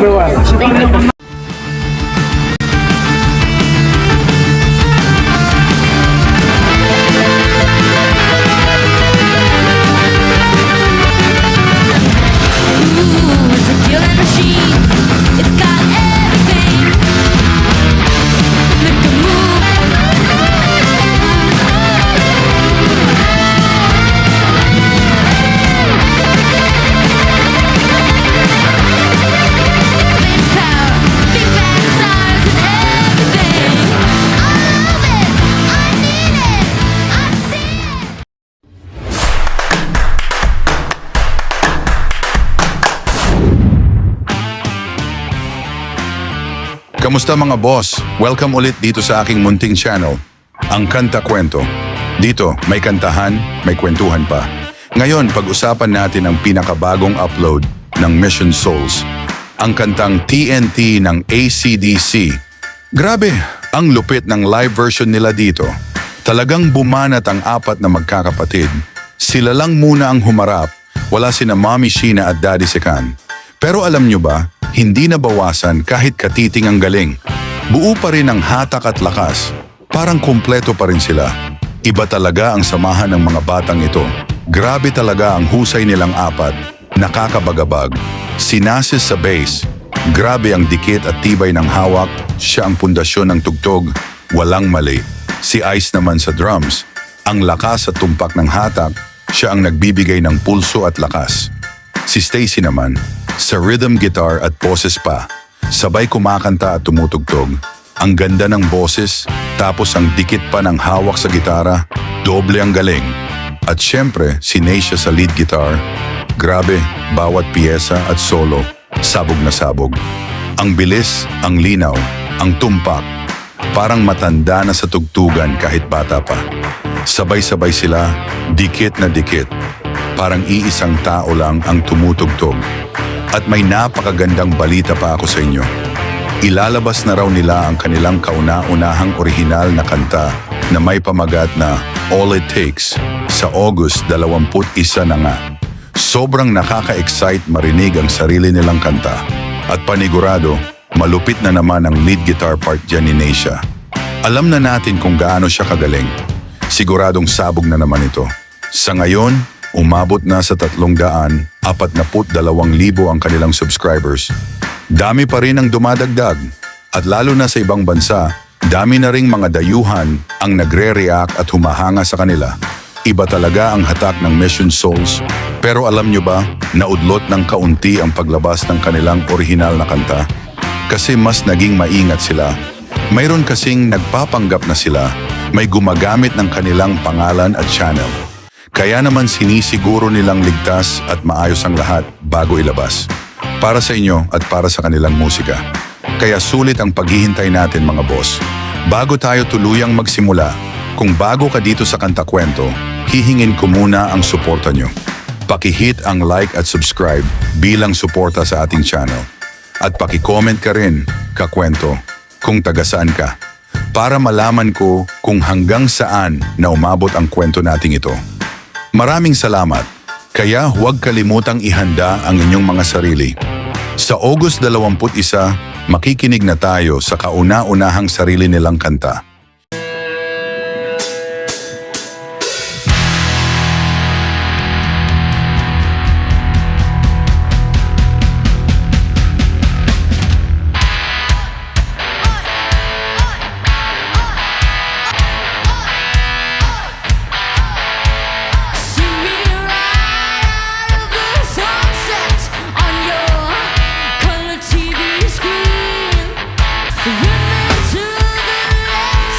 number one. It's a killing machine. It's got everything. Make the move. Big power, big bad stars and everything. I love it. I need it. I see it. Kamusta mga boss? Welcome ulit dito sa aking munting channel, ang Kanta Kwento. Dito, may kantahan, may kwentuhan pa. Ngayon, pag-usapan natin ang pinakabagong upload ng Mission Souls, ang kantang TNT ng AC/DC. Grabe, ang lupit ng live version nila dito. Talagang bumanat ang apat na magkakapatid. Sila lang muna ang humarap, wala sina Mommy Sheena at Daddy Sekan. Pero alam nyo ba, hindi nabawasan kahit katiting ang galing. Buo pa rin ang hatak at lakas. Parang kumpleto pa rin sila. Iba talaga ang samahan ng mga batang ito. Grabe talaga ang husay nilang apat. Nakakabagabag. Si Nasis sa bass. Grabe ang dikit at tibay ng hawak. Siya ang pundasyon ng tugtog. Walang mali. Si Ice naman sa drums. Ang lakas at tumpak ng hatak. Siya ang nagbibigay ng pulso at lakas. Si Stacy naman, sa rhythm guitar at boses pa, sabay kumakanta at tumutugtog. Ang ganda ng boses, tapos ang dikit pa ng hawak sa gitara, doble ang galing. At syempre, si Neisha sa lead guitar. Grabe, bawat piyesa at solo, sabog na sabog. Ang bilis, ang linaw, ang tumpak. Parang matanda na sa tugtugan kahit bata pa. Sabay-sabay sila, dikit na dikit. Parang iisang tao lang ang tumutugtog. At may napakagandang balita pa ako sa inyo. Ilalabas na raw nila ang kanilang kauna-unahang orihinal na kanta na may pamagat na All It Takes sa August 21 na nga. Sobrang nakaka-excite marinig ang sarili nilang kanta. At panigurado, malupit na naman ang lead guitar part dyan ni Neisha. Alam na natin kung gaano siya kagaling. Siguradong sabog na naman ito. Sa ngayon, umabot na sa 342,000 ang kanilang subscribers. Dami pa rin ang dumadagdag. At lalo na sa ibang bansa, dami na ring mga dayuhan ang nagre-react at humahanga sa kanila. Iba talaga ang hatak ng Mission Souls. Pero alam nyo ba, naudlot ng kaunti ang paglabas ng kanilang orihinal na kanta? Kasi mas naging maingat sila. Mayroon kasing nagpapanggap na sila, may gumagamit ng kanilang pangalan at channel. Kaya naman sinisiguro nilang ligtas at maayos ang lahat bago ilabas. Para sa inyo at para sa kanilang musika. Kaya sulit ang paghihintay natin mga boss. Bago tayo tuluyang magsimula, kung bago ka dito sa Kanta Kwento, hihingin ko muna ang suporta nyo. Paki-hit ang like at subscribe bilang suporta sa ating channel. At paki-comment ka rin, kakwento, kung taga saan ka. Para malaman ko kung hanggang saan na umabot ang kwento nating ito. Maraming salamat, kaya huwag kalimutang ihanda ang inyong mga sarili. Sa August 21, makikinig na tayo sa kauna-unahang sarili nilang kanta. Women to the left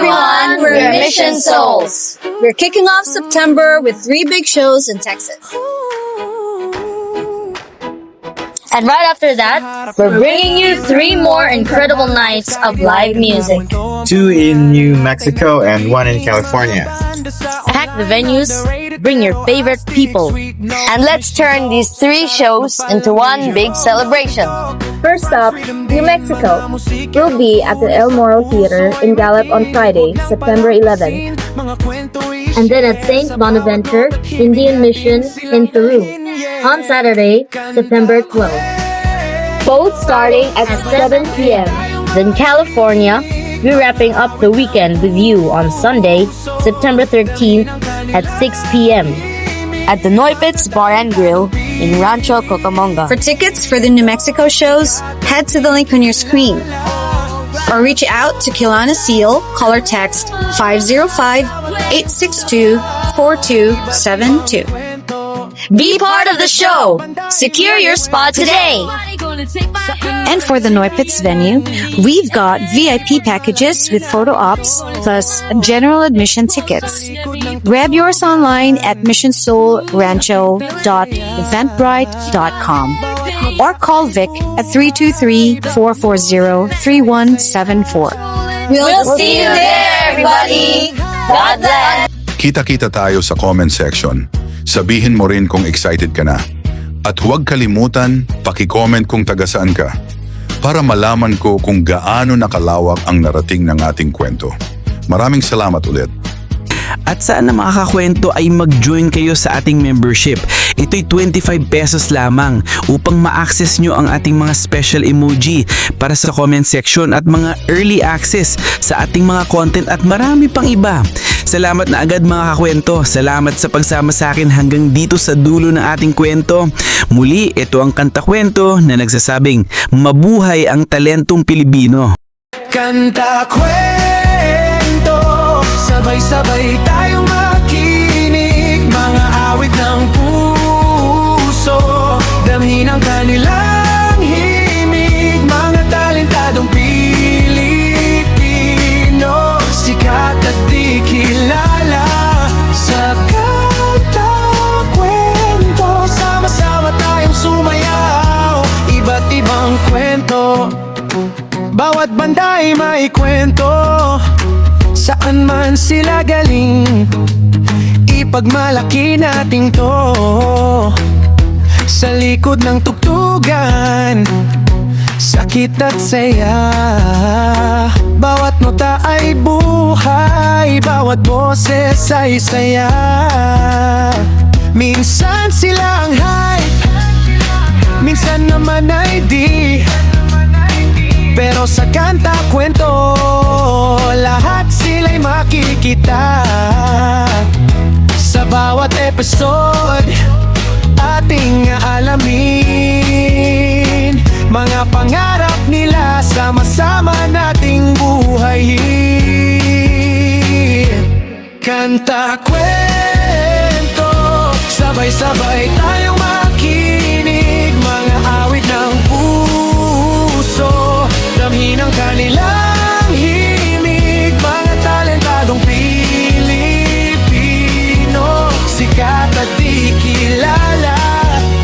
everyone, we're Mission Souls. We're kicking off September with 3 big shows in Texas. And right after that, we're bringing you 3 more incredible nights of live music. 2 in New Mexico and 1 in California. Pack the venues, bring your favorite people, and let's turn these 3 shows into one big celebration. First up, New Mexico. We'll be at the El Moro Theater in Gallup on Friday, September 11th. And then at St. Bonaventure Indian Mission in Peru on Saturday, September 12th. Both starting at 7 p.m. Then California, we're wrapping up the weekend with you on Sunday, September 13th at 6 p.m. at the Neupitz Bar and Grill in Rancho Cucamonga. For tickets for the New Mexico shows, head to the link on your screen. Or reach out to Kilana Seal, call or text 505-862-4272. Be part of the show! Secure your spot today! And for the Neupitz venue, we've got VIP packages with photo ops plus general admission tickets. Grab yours online at missionsoulrancho.eventbrite.com or call Vic at 323-440-3174. We'll see you there, everybody! God bless! Kita-kita tayo sa comment section. Sabihin mo rin kung excited ka na. At huwag kalimutan, paki-comment kung taga saan ka para malaman ko kung gaano nakalawak ang narating ng ating kwento. Maraming salamat ulit. At saan na makakakwento ay mag-join kayo sa ating membership. Ito'y 25 pesos lamang upang ma-access nyo ang ating mga special emoji para sa comment section at mga early access sa ating mga content at marami pang iba. Salamat na agad mga kakwento. Salamat sa pagsama sa akin hanggang dito sa dulo ng ating kwento. Muli, ito ang Kanta Kwento na nagsasabing mabuhay ang talentong Pilipino. Kanta kwento, sabay-sabay tayong makinig, mga awit ng puso, damhin ang kanilang himig, mga talentadong Pilipino, sikat at di kilala sa Kanta Kwento. Sama-sama tayong sumayaw, iba't ibang kwento, bawat banda ay may kwento. Saan man sila galing, ipagmalaki natin to. Sa likod ng tugtugan, sakit at saya, bawat nota ay buhay, bawat boses ay saya. Minsan sila ang hype, minsan naman ay di, pero sa Kanta Kwento, lahat sila'y makikita. Sa bawat episode, ating alamin mga pangarap nila, sama-sama nating buhayin. Kanta Kwento, sabay-sabay tayong makinig, mga awit ng puso, damhin ang kanilang himig, mga talentadong Pilipino, sikat at di kilala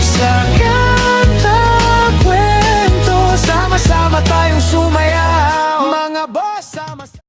sa Kanta Kwento. Sama-sama tayong sumayaw, mga boss, sama-sama.